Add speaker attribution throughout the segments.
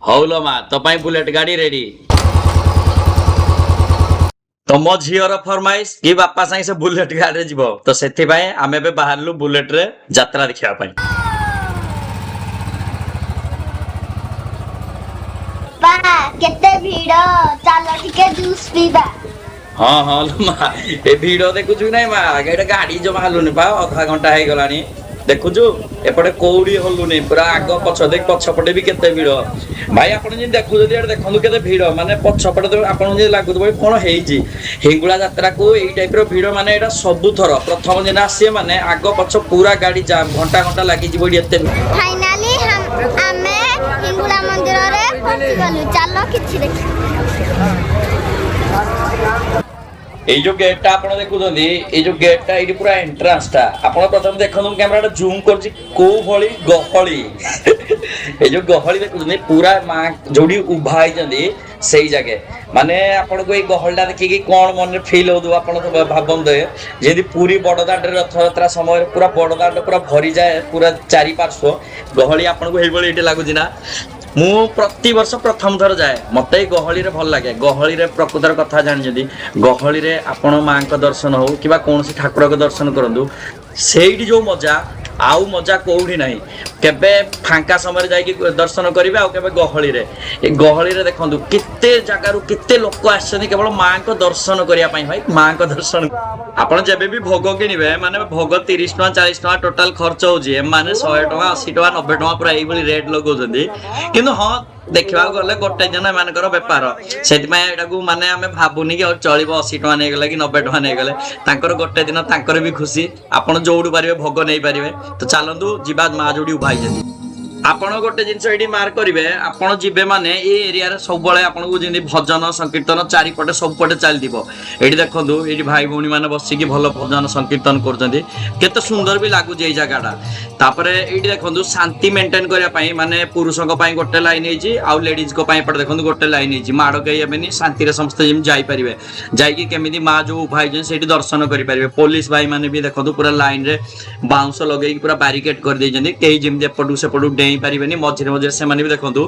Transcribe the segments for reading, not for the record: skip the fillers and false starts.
Speaker 1: ହଉଲୋ ମା ତୋ ପାଇଁ ବୁଲେଟ ଗାଡି ରେଡି। ତମ ଝିଅର ଫରମାଇଶ କି ବାପା ସାଙ୍ଗେ ସେ ବୁଲେଟ ଗାଡିରେ ଯିବ ତ ସେଥିପାଇଁ ଆମେ ଏବେ ବାହାରିଲୁ ବୁଲେଟ ରେ ଯାତ୍ରା ଦେଖିବା ପାଇଁ।
Speaker 2: ବାପା କେତେ ଭିଡ, ଚାଲ ଟିକେ ଜୁସ୍ ପିଇବା।
Speaker 1: ହଁ ହଁ ଲୋ ମା ଏ ଭିଡ ଦେଖୁଛୁ କି ନାଇଁ ମା ଏଇଟା ଗାଡି ଜମା ହଲୁନି ପା ଅଧା ଘଣ୍ଟା ହେଇଗଲାଣି। ଦେଖୁଛୁ ଏପଟେ କୋଉଠି ହଲୁନି ପୁରା ଆଗ ପଛ ଦେଖ ପଛପଟେ ବି କେତେ ଭିଡ। ଭାଇ ଆପଣ ଯେମିତି ଦେଖୁଛନ୍ତି ଏଆଡେ ଦେଖନ୍ତୁ କେତେ ଭିଡ ମାନେ ପଛପଟେ ତ ଆପଣଙ୍କୁ ଯେମିତି ଲାଗୁଥିବ କଣ ହେଇଛି। ହିଙ୍ଗୁଳା ଯାତ୍ରାକୁ ଏଇ ଟାଇପ ର ଭିଡ ମାନେ ଏଇଟା ସବୁଥର ପ୍ରଥମ ଦିନ ଆସିବେ ମାନେ ଆଗ ପଛ ପୁରା ଗାଡି ଜାମ୍ ଘଣ୍ଟା ଘଣ୍ଟା ଲାଗିଯିବ ଏଠି ଏତେ ଭିଡ।
Speaker 2: ଫାଇନାଲି ଆମେ ହିଙ୍ଗୁଳା ମନ୍ଦିରରେ ପହଞ୍ଚିଗଲୁ, ଚାଲ କିଛି ଦେଖିବା।
Speaker 1: ଏଇ ଯୋଉ ଗେଟ୍ ଟା ଆପଣ ଦେଖୁଛନ୍ତି ଏଇ ଯୋଉ ଗେଟ୍ ଟା ଏଇଠି ପୁରା ଏଣ୍ଟ୍ରାନ୍ସ ଟା ଆପଣ ପ୍ରଥମେ ଦେଖନ୍ତୁ କ୍ୟାମେରା ଜୁମ କରୁଛି କୋଉ ଭଳି ଗହଳି। ଏଇ ଯୋଉ ଗହଳି ଦେଖୁଛନ୍ତି ପୁରା ମା ଯୋଉଠି ଉଭା ହେଇଛନ୍ତି ସେଇ ଜାଗେ ମାନେ ଆପଣଙ୍କୁ ଏଇ ଗହଳି ଟା ଦେଖିକି କଣ ମନରେ ଫିଲ୍ ହଉଥିବ ଆପଣ ଭାବନ୍ତୁ ଯେମିତି ପୁରୀ ବଡଦାଣ୍ଡରେ ରଥଯାତ୍ରା ସମୟରେ ପୁରା ବଡଦାଣ୍ଡ ପୁରା ଭରିଯାଏ ପୁରା ଚାରି ପାର୍ଶ୍ୱ ଗହଳି ଆପଣଙ୍କୁ ଏଇଭଳି ଏଇଠି ଲାଗୁଛି ନା। ମୁଁ ପ୍ରତିବର୍ଷ ପ୍ରଥମ ଥର ଯାଏ ମତେ ଏଇ ଗହଳିରେ ଭଲ ଲାଗେ ଗହଳିରେ ପ୍ରକୃତର କଥା ଜାଣିଛନ୍ତି ଗହଳିରେ ଆପଣ ମାଙ୍କ ଦର୍ଶନ ହଉ କିମ୍ବା କୌଣସି ଠାକୁରଙ୍କ ଦର୍ଶନ କରନ୍ତୁ ସେଇଠି ଯୋଉ ମଜା ଆଉ ମଜା କୋଉଠି ନାହିଁ। କେବେ ଫାଙ୍କା ସମୟରେ ଯାଇକି ଦର୍ଶନ କରିବେ ଆଉ କେବେ ଗହଳିରେ ଏ ଗହଳିରେ ଦେଖନ୍ତୁ କେତେ ଜାଗାରୁ କେତେ ଲୋକ ଆସିଛନ୍ତି କେବଳ ମାଙ୍କ ଦର୍ଶନ କରିବା ପାଇଁ ଭାଇ ମାଙ୍କ ଦର୍ଶନ ଆପଣ ଯେବେ ବି ଭୋଗ କିଣିବେ ମାନେ ଭୋଗ 30 ଟଙ୍କା 40 ଟଙ୍କା ଟୋଟାଲ ଖର୍ଚ୍ଚ ହଉଛି ଏମାନେ 100 ଟଙ୍କା 80 ଟଙ୍କା 90 ଟଙ୍କା ପୁରା ଏଇଭଳି ରେଟ୍ ଲଗାଉଛନ୍ତି କିନ୍ତୁ ହଁ ଦେଖିବାକୁ ଗଲେ ଗୋଟେ ଦିନ ଏମାନଙ୍କର ବେପାର ସେଥିପାଇଁ ଏଇଟାକୁ ମାନେ ଆମେ ଭାବୁନି କି ଆଉ ଚଳିବ 80 ଟଙ୍କା ନେଇଗଲେ କି 90 ଟଙ୍କା ନେଇଗଲେ ତାଙ୍କର ଗୋଟେ ଦିନ ତାଙ୍କର ବି ଖୁସି ଆପଣ ଯୋଉଠୁ ପାରିବେ ଭୋଗ ନେଇପାରିବେ ତ ଚାଲନ୍ତୁ ଯିବା ମା ଯୋଉଠି ଉଭା ହେଇଛନ୍ତି। ଆପଣ ଗୋଟେ ଜିନିଷ ଏଇଠି ମାର୍କ କରିବେ ଆପଣ ଯିବେ ମାନେ ଏଇ ଏରିଆରେ ସବୁବେଳେ ଆପଣଙ୍କୁ ଯେମିତି ଭଜନ ସଂକୀର୍ତ୍ତନ ଚାରିପଟେ ସବୁପଟେ ଚାଲିଥିବ ଏଇଠି ଦେଖନ୍ତୁ ଏଇଠି ଭାଇ ଭଉଣୀ ମାନେ ବସିକି ଭଲ ଭଜନ ସଂକୀର୍ତ୍ତନ କରୁଛନ୍ତି କେତେ ସୁନ୍ଦର ବି ଲାଗୁଛି ଏଇ ଜାଗାଟା। ତାପରେ ଏଇଠି ଦେଖନ୍ତୁ ଶାନ୍ତି ମେଣ୍ଟେନ କରିବା ପାଇଁ ମାନେ ପୁରୁଷଙ୍କ ପାଇଁ ଗୋଟେ ଲାଇନ ହେଇଛି ଆଉ ଲେଡିଜଙ୍କ ପାଇଁ ଏପଟେ ଦେଖନ୍ତୁ ଗୋଟେ ଲାଇନ ହେଇଛି ମାଡ କେହି ହେବେନି ଶାନ୍ତିରେ ସମସ୍ତେ ଯେମିତି ଯାଇପାରିବେ ଯାଇକି କେମିତି ମା ଯୋଉ ଉଭା ହେଇଛନ୍ତି ସେଇଠି ଦର୍ଶନ କରିପାରିବେ। ପୋଲିସ ଭାଇ ମାନେ ବି ଦେଖନ୍ତୁ ପୁରା ଲାଇନ ରେ ବାଉଁଶ ଲଗେଇକି ପୁରା ବାରିକେଡ କରିଦେଇଛନ୍ତି କେହି ଯେମିତି ଏପଟକୁ ସେପଟକୁ ଡେଇଁ ପାରିବେନି ମଝିରେ ମଝିରେ ସେମାନେ ବି ଦେଖନ୍ତୁ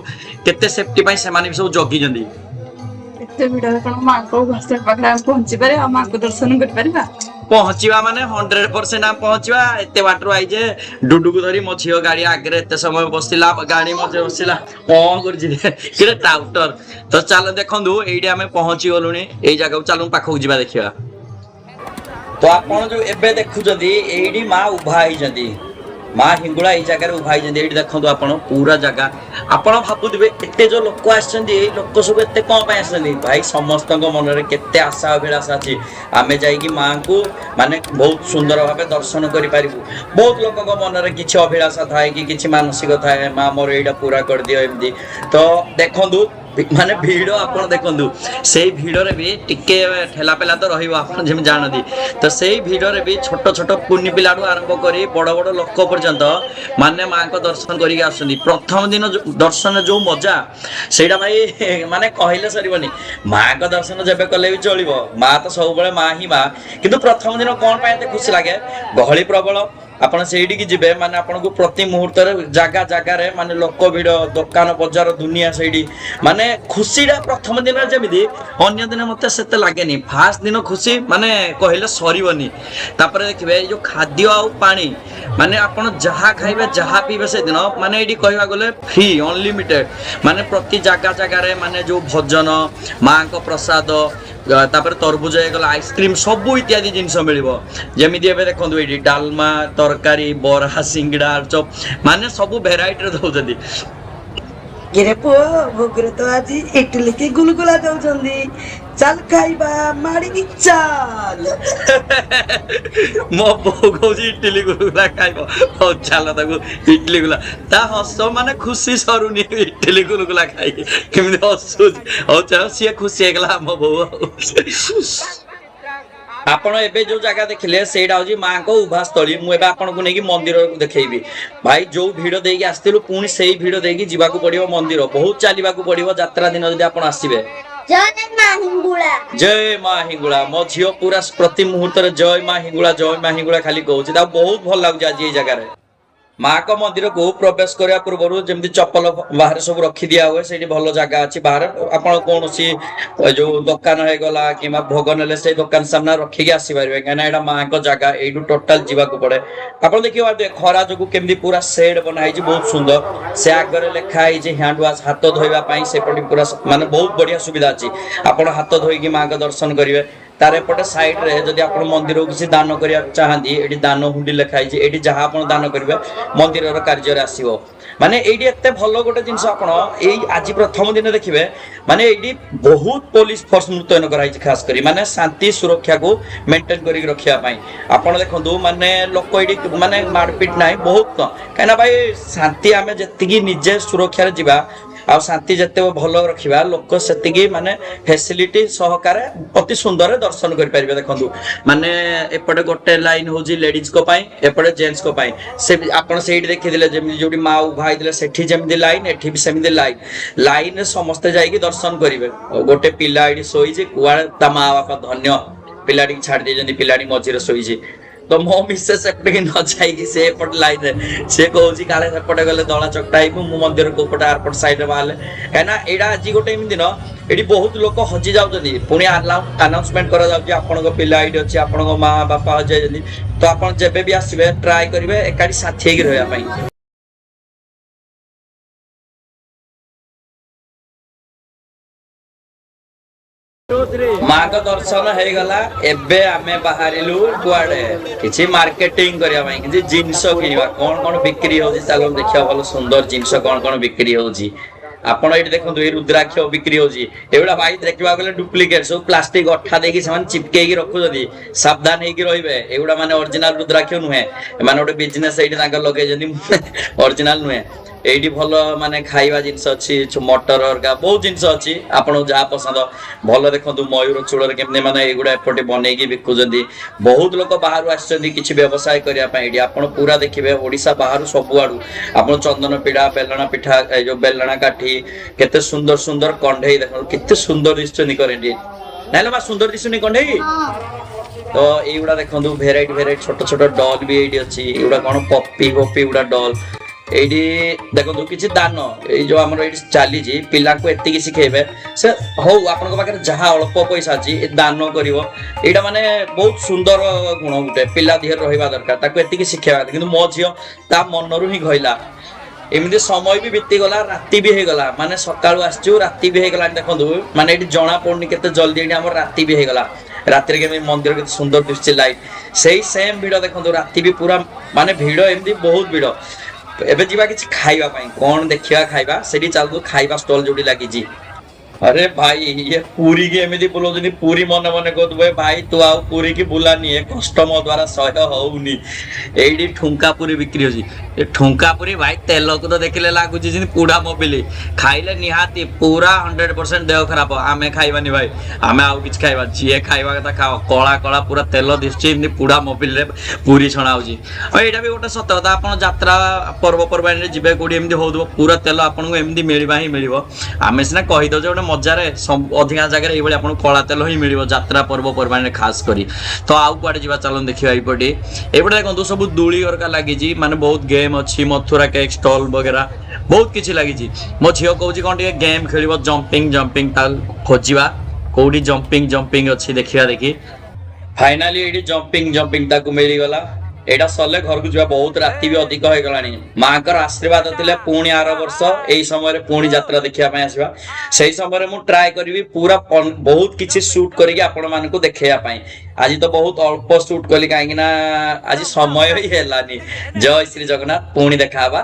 Speaker 1: କେତେ ସେଫଟି ପାଇଁ ସେମାନେ ବି ସବୁ ଜଗିଛନ୍ତି।
Speaker 3: ଏତେ ଭିଡରେ କଣ ମାଙ୍କ ଉପାସ ପାଖରେ ଆମେ ପହଞ୍ଚି ପାରିବା ଆଉ ମାଙ୍କୁ ଦର୍ଶନ କରିପାରିବା?
Speaker 1: ପହଞ୍ଚିବା ମାନେ 100% ଆମେ ପହଞ୍ଚିବା ଏତେ ବାଟରୁ ଆଇଛେ ଡୁଡୁକୁ ଧରି ମୋ ଝିଅ ଗାଡି ଆଗରେ ଏତେ ସମୟ ବସିଲା ଗାଡି ମଝିରେ ବସିଲା କଣ କରୁଛି କିରେ ଟାଉଟର ତ ଚାଲ ଦେଖନ୍ତୁ ଏଇଠି ଆମେ ପହଞ୍ଚି ଗଲୁଣି ଏଇ ଜାଗାକୁ ଚାଲୁ ପାଖକୁ ଯିବା ଦେଖିବା। ତ ଆପଣ ଯୋଉ ଏବେ ଦେଖୁଛନ୍ତି ଏଇଠି ମା ଉଭା ହେଇଛନ୍ତି ମା ହିଙ୍ଗୁଳା ଏଇ ଜାଗାରେ ଉଭା ହେଇଛନ୍ତି ଏଇଠି ଦେଖନ୍ତୁ ଆପଣ ପୁରା ଜାଗା ଆପଣ ଭାବୁଥିବେ ଏତେ ଯୋଉ ଲୋକ ଆସିଛନ୍ତି ଏଇ ଲୋକ ସବୁ ଏତେ କଣ ପାଇଁ ଆସିଛନ୍ତି ଭାଇ ସମସ୍ତଙ୍କ ମନରେ କେତେ ଆଶା ଅଭିଳାଷା ଅଛି ଆମେ ଯାଇକି ମାଙ୍କୁ ମାନେ ବହୁତ ସୁନ୍ଦର ଭାବେ ଦର୍ଶନ କରିପାରିବୁ। ବହୁତ ଲୋକଙ୍କ ମନରେ କିଛି ଅଭିଳାଷା ଥାଏ କି କିଛି ମାନସିକ ଥାଏ ମା ମୋର ଏଇଟା ପୁରା କରିଦିଅ ଏମିତି ତ ଦେଖନ୍ତୁ ମାନେ ଭିଡ ଆପଣ ଦେଖନ୍ତୁ ସେଇ ଭିଡରେ ବି ଟିକେ ଠେଲା ପେଲା ତ ରହିବ ଆପଣ ଯେମିତି ଜାଣନ୍ତି ତ ସେଇ ଭିଡରେ ବି ଛୋଟ ଛୋଟ କୁନି ପିଲାଠୁ ଆରମ୍ଭ କରି ବଡ ବଡ ଲୋକ ପର୍ଯ୍ୟନ୍ତ ମାନେ ମାଙ୍କ ଦର୍ଶନ କରିକି ଆସୁଛନ୍ତି। ପ୍ରଥମ ଦିନ ଦର୍ଶନ ଯୋଉ ମଜା ସେଇଟା ଭାଇ ମାନେ କହିଲେ ସରିବନି। ମାଙ୍କ ଦର୍ଶନ ଯେବେ କଲେ ବି ଚଳିବ ମା ତ ସବୁବେଳେ ମା ହିଁ ମା କିନ୍ତୁ ପ୍ରଥମ ଦିନ କଣ ପାଇଁ ଏତେ ଖୁସି ଲାଗେ ଗହଳି ପ୍ରବଳ ଆପଣ ସେଇଠିକି ଯିବେ ମାନେ ଆପଣଙ୍କୁ ପ୍ରତି ମୁହୂର୍ତ୍ତରେ ଜାଗା ଜାଗାରେ ମାନେ ଲୋକ ଭିଡ ଦୋକାନ ବଜାର ଦୁନିଆ ସେଇଠି ମାନେ ଖୁସିଟା ପ୍ରଥମ ଦିନରେ ଯେମିତି ଅନ୍ୟ ଦିନ ମତେ ସେତେ ଲାଗେନି ଫାଷ୍ଟ ଦିନ ଖୁସି ମାନେ କହିଲେ ସରିବନି। ତାପରେ ଦେଖିବେ ଏଇ ଯୋଉ ଖାଦ୍ୟ ଆଉ ପାଣି ମାନେ ଆପଣ ଯାହା ଖାଇବେ ଯାହା ପିଇବେ ସେଦିନ ମାନେ ଏଇଠି କହିବାକୁ ଗଲେ ଫ୍ରି ଅନଲିମିଟେଡ ମାନେ ପ୍ରତି ଜାଗା ଜାଗାରେ ମାନେ ଯୋଉ ଭଜନ ମାଙ୍କ ପ୍ରସାଦ ତାପରେ ତରଭୁଜ ହେଇଗଲା ଆଇସ୍କ୍ରିମ ସବୁ ଇତ୍ୟାଦି ଜିନିଷ ମିଳିବ ଯେମିତି ଏବେ ଦେଖନ୍ତୁ ଏଇଠି ଡାଲମା ତରକାରୀ ବରା ସିଙ୍ଗିଡା ଆଳୁଚପ ମାନେ ସବୁ ଭେରାଇଟିର ଦଉଛନ୍ତି।
Speaker 4: କିରେ ପୁଅ ଭୋଗରେ ତ ଆଜି ଇଟିଲି କି ଗୁଲଗୁଲା ଦଉଛନ୍ତି ଚାଲ ଖାଇବା ମାଡିକି ଚାଲ।
Speaker 1: ମୋ ବୋଉ କହୁଛି ଇଟିଲି ଗୁଲଗୁଲା ଖାଇବ ହଉ ଚାଲ ତାକୁ ଇଟିଲି ଗୁଲା ତା ହସ ମାନେ ଖୁସି ସରୁନି ଇଟିଲି ଗୁଲଗୁଲା ଖାଇକି କେମିତି ହସୁଛି ହଉ ଚାଲ ସିଏ ଖୁସି ହେଇଗଲା ଆମ ବୋଉ ଆଉ। ଆପଣ ଏବେ ଯୋଉ ଜାଗା ଦେଖିଲେ ସେଇଟା ହଉଛି ମାଙ୍କ ଉଭାସ୍ଥଳୀ ମୁଁ ଏବେ ଆପଣଙ୍କୁ ନେଇକି ମନ୍ଦିରକୁ ଦେଖେଇବି। ଭାଇ ଯୋଉ ଭିଡ ଦେଇକି ଆସିଥିଲୁ ପୁଣି ସେଇ ଭିଡ ଦେଇକି ଯିବାକୁ ପଡିବ ମନ୍ଦିର ବହୁତ ଚାଲିବାକୁ ପଡିବ ଯାତ୍ରା ଦିନ ଯଦି ଆପଣ ଆସିବେ।
Speaker 2: ଜୟ ମା ହିଙ୍ଗୁଳା।
Speaker 1: ଜୟ ମା ହିଙ୍ଗୁଳା ମୋ ଝିଅ ପୁରା ପ୍ରତି ମୁହୂର୍ତ୍ତରେ ଜୟ ମା ହିଙ୍ଗୁଳା ଖାଲି କହୁଛି ତାକୁ ବହୁତ ଭଲ ଲାଗୁଛି ଆଜି ଏଇ ଜାଗାରେ। ମାଙ୍କ ମନ୍ଦିରକୁ ପ୍ରବେଶ କରିବା ପୂର୍ବରୁ ଯେମିତି ଚପଲ ବାହାରେ ସବୁ ରଖି ଦିଆ ହୁଏ, ସେଇଠି ଭଲ ଜାଗା ଅଛି ବାହାରେ ଆପଣ କୌଣସି ଯୋଉ ଦୋକାନ ହେଇଗଲା କିମ୍ବା ଭୋଗ ନେଲେ ସେଇ ଦୋକାନ ସାମ୍ନା ରଖିକି ଆସିପାରିବେ, କାହିଁକିନା ଏଇଟା ମାଙ୍କ ଜାଗା, ଏଇଠୁ ଟୋଟାଲ ଯିବାକୁ ପଡେ। ଆପଣ ଦେଖିପାରୁଥିବେ ଖରା ଯୋଗୁ କେମିତି ପୁରା ସେଡ୍ ବନା ହେଇଛି, ବହୁତ ସୁନ୍ଦର। ସେ ଆଗରେ ଲେଖା ହେଇଛି ହ୍ୟାଣ୍ଡ ୱାଶ, ହାତ ଧୋଇବା ପାଇଁ ସେପଟେ ପୁରା ମାନେ ବହୁତ ବଢିଆ ସୁବିଧା ଅଛି। ଆପଣ ହାତ ଧୋଇକି ମାଙ୍କ ଦର୍ଶନ କରିବେ। ତାର ଏପଟେ ସାଇଡ ରେ ଯଦି ଆପଣ ମନ୍ଦିରକୁ କିଛି ଦାନ କରିବାକୁ ଚାହାନ୍ତି, ଏଠି ଦାନ ହୁଣ୍ଡି ଲେଖା ହେଇଛି, ଏଠି ଯାହା ଆପଣ ଦାନ କରିବେ ମନ୍ଦିରର କାର୍ଯ୍ୟରେ ଆସିବ। ମାନେ ଏଇଠି ଏତେ ଭଲ ଗୋଟେ ଜିନିଷ, ଆପଣ ଏଇ ଆଜି ପ୍ରଥମ ଦିନ ଦେଖିବେ ମାନେ ଏଇଠି ବହୁତ ପୋଲିସ ଫୋର୍ସ ମୁତୟନ କରାଯାଇଛି, ଖାସ କରି ମାନେ ଶାନ୍ତି ସୁରକ୍ଷାକୁ ମେଣ୍ଟେନ କରିକି ରଖିବା ପାଇଁ। ଆପଣ ଦେଖନ୍ତୁ ମାନେ ଲୋକ ଏଇଠି ମାନେ ମାରପିଟ ନାହିଁ, ବହୁତ କାହିଁକିନା ଭାଇ ଶାନ୍ତି ଆମେ ଯେତିକି ନିଜେ ସୁରକ୍ଷାରେ ଯିବା ଆଉ ଶାନ୍ତି ଯେତେ ଭଲ ରଖିବା, ଲୋକ ସେତିକି ମାନେ ଫେସିଲିଟି ସହକାରେ ଅତି ସୁନ୍ଦର ଦର୍ଶନ କରିପାରିବେ। ଦେଖନ୍ତୁ ମାନେ ଏପଟେ ଗୋଟେ ଲାଇନ ହଉଛି ଲେଡିଜଙ୍କ ପାଇଁ, ଏପଟେ ଜେଣ୍ଟସଙ୍କ ପାଇଁ। ସେ ଆପଣ ସେଇଠି ଦେଖିଥିଲେ ଯେମିତି ଯୋଉଠି ମା ଉଭା ହେଇଥିଲେ ସେଠି ଯେମିତି ଲାଇନ, ଏଠି ବି ସେମିତି ଲାଇନ। ଲାଇନରେ ସମସ୍ତେ ଯାଇକି ଦର୍ଶନ କରିବେ। ଗୋଟେ ପିଲା ଏଠି ଶୋଇଛି, କୁଆଡେ ତା ମା ବାପା ଧନ୍ୟ ପିଲାଟିକି ଛାଡି ଦେଇଛନ୍ତି, ପିଲାଟି ମଝିରେ ଶୋଇଛି। ତ ମୋ ମିସେସ୍ ଏପଟିକି ନ ଯାଇକି ସେ ଏପଟେ ଲାଇନରେ ସେ କହୁଛି କାଳେ ସେପଟେ ଗଲେ ଦଳା ଚକଟା ହେଇବୁ, ମୁଁ ମନ୍ଦିର କୋପଟେ ଆରପଟ ସାଇଡରେ ବାହାରିଲେ। କାହିଁକିନା ଏଇଟା ଆଜି ଗୋଟେ ଏମିତି ଦିନ, ଏଠି ବହୁତ ଲୋକ ହଜି ଯାଉଛନ୍ତି, ପୁଣି ଆନାଉନ୍ସମେଣ୍ଟ କରାଯାଉଛି ଆପଣଙ୍କ ପିଲା ଏଇଠି ଅଛି, ଆପଣଙ୍କ ମା ବାପା ହଜି ଯାଇଛନ୍ତି। ତ ଆପଣ ଯେବେ ବି ଆସିବେ ଟ୍ରାଏ କରିବେ ଏକାଠି ସାଥି ହେଇକି ରହିବା ପାଇଁ। ମାଙ୍କ ଦର୍ଶନ ହେଇଗଲା, ଏବେ ଆମେ ବାହାରିଲୁ କୁଆଡେ କିଛି ମାର୍କେଟିଂ କରିବା ପାଇଁ, କିଛି ଜିନିଷ କିଣିବା। କଣ କଣ ବିକ୍ରି ହଉଛି ଚାଲ ଦେଖିବା, ଭଲ ସୁନ୍ଦର ଜିନିଷ କଣ କଣ ବିକ୍ରି ହଉଛି। ଆପଣ ଏଇଠି ଦେଖନ୍ତୁ, ଏଇ ରୁଦ୍ରାକ୍ଷ ବିକ୍ରି ହଉଛି। ଏଗୁଡା ଭାଇ ଦେଖିବାକୁ ଗଲେ ଡୁପ୍ଲିକେଟ, ସବୁ ପ୍ଲାଷ୍ଟିକ ଅଠା ଦେଇକି ସେମାନେ ଚିପକେଇକି ରଖୁଛନ୍ତି। ସାବଧାନ ହେଇକି ରହିବେ, ଏଗୁଡା ମାନେ ଅରିଜିନାଲ ରୁଦ୍ରାକ୍ଷ ନୁହେଁ। ଏମାନେ ଗୋଟେ ବିଜନେସ ଏଇଠି ତାଙ୍କର ଲଗେଇଛନ୍ତି, ଅରିଜିନାଲ ନୁହେଁ। ଏଇଠି ଭଲ ମାନେ ଖାଇବା ଜିନିଷ ଅଛି, ମଟର ହରିକା ବହୁତ ଜିନିଷ ଅଛି, ଆପଣଙ୍କୁ ଯାହା ପସନ୍ଦ। ଭଲ ଦେଖନ୍ତୁ ମୟୂର ଚୂଳରେ କେମିତି ମାନେ ଏଇଗୁଡା ଏପଟେ ବନେଇକି ବିକୁଛନ୍ତି। ବହୁତ ଲୋକ ବାହାରୁ ଆସିଛନ୍ତି କିଛି ବ୍ୟବସାୟ କରିବା ପାଇଁ ଏଠି। ଆପଣ ପୁରା ଦେଖିବେ ଓଡିଶା ବାହାରୁ ସବୁଆଡୁ ଆପଣ ଚନ୍ଦନ ପିଢା, ବେଲଣା ପିଠା, ଏଇ ଯୋଉ ବେଲଣା କାଠି, କେତେ ସୁନ୍ଦର ସୁନ୍ଦର କଣ୍ଢେଇ ଦେଖନ୍ତୁ, କେତେ ସୁନ୍ଦର ଦିଶୁଛନ୍ତି କଣ୍ଢେଇ। ନାଇଁଲେ ମା ସୁନ୍ଦର ଦିଶୁନି କଣ୍ଢେଇ? ତ ଏଇଗୁଡା ଦେଖନ୍ତୁ ଭେରାଇଟି ଭେରାଇଟି ଛୋଟ ଛୋଟ ଡଲ୍ ବି ଏଇଠି ଅଛି। ଏଇଗୁଡା କଣ ପପି ଫପି ଗୁଡା ଡଲ୍। ଏଇଠି ଦେଖନ୍ତୁ କିଛି ଦାନ, ଏଇ ଯୋଉ ଆମର ଏଇଠି ଚାଲିଛି ପିଲାଙ୍କୁ ଏତିକି ଶିଖେଇବେ ସେ ହଉ, ଆପଣଙ୍କ ପାଖରେ ଯାହା ଅଳ୍ପ ପଇସା ଅଛି ଦାନ କରିବ। ଏଇଟା ମାନେ ବହୁତ ସୁନ୍ଦର ଗୁଣ ଗୋଟେ ପିଲା ଦିହରେ ରହିବା ଦରକାର, ତାକୁ ଏତିକି ଶିଖେଇବା କଥା। କିନ୍ତୁ ମୋ ଝିଅ ତା ମନରୁ ହିଁ କହିଲା। ଏମିତି ସମୟ ବି ବିତିଗଲା, ରାତି ବି ହେଇଗଲା, ମାନେ ସକାଳୁ ଆସିଛୁ ରାତି ବି ହେଇଗଲାଣି। ଦେଖନ୍ତୁ ମାନେ ଏଇଠି ଜଣା ପଡୁନି କେତେ ଜଲ୍ଦି ଏଇଠି ଆମର ରାତି ବି ହେଇଗଲା। ରାତିରେ କେମିତି ମନ୍ଦିର କେତେ ସୁନ୍ଦର ଦିଶୁଛି ଲାଇଟ୍। ସେଇ ସେମ ଭିଡ ଦେଖନ୍ତୁ, ରାତି ବି ପୁରା ମାନେ ଭିଡ, ଏମିତି ବହୁତ ଭିଡ। ଏବେ ଯିବା କିଛି ଖାଇବା ପାଇଁ, କଣ ଦେଖିବା ଖାଇବା, ସେଠି ଚାଲୁ ଖାଇବା ଷ୍ଟଲ ଯୋଉଠି ଲାଗିଛି। अरे भाई ये पूरी की एमती बुलाउछन्ति पूरी मने मने कहतुबे भाई तू आउ पूरी की बुलानी ए कष्ट मो द्वारा सह्य होउनी। एडी ठुंका पूरी बिक्री होची ए ठुंका पूरी भाई तेल को तो देखिले लागुची जिन पुडा मोबिली खाइले निहाती पूरा 100% देह खराब आमे खाइबानी भाई आमे आउ किछ खाइबा जे खाइबा कथा खाओ कळा कळा पूरा तेल दिसची इमती पुडा मोबिल रे पूरी छणा होची। आ एटा भी गोटे सत कथा आपण यात्रा पर्व पर्वाणी रे जिबे कोडी एमती होदबो पूरा तेल आपन को एमती मिलिबा ही मिलिबो। आमे सिना कहि दो जे गोटे मजारे अधिकांश जगह ये आपको कला तेल ही मिल यात्रा पर्व पर्वाणी खास करी। तो आउ कड़े जा चलन देखा ये देखो सब दूली हरका लगी माने बहुत गेम अच्छी मथुरा केक स्टॉल वगैरह बहुत किसी लगी। मो झील कौच कौन गेम खेल जंपिंग जंपिंग खोजा कौटी जंपिंग जंपिंग अच्छी देखा देखी फाइनाली ये जंपिंग जंपिंग मिलगला। एटा सरले घर को जा बहुत राति भी अधिक हो गलानी माँ का आशीर्वाद थिले पुणी आर वर्ष एई समय पुणी यात्रा देखिया पय आसीबा सेही समय मु ट्राई करबी पूरा बहुत किछि शूट करके आपण मानको देखेया पय। आज तो बहुत अल्प शूट कली काहे कि ना आज समय ही हेलानी। जय श्री जगन्नाथ पुणी देखाबा।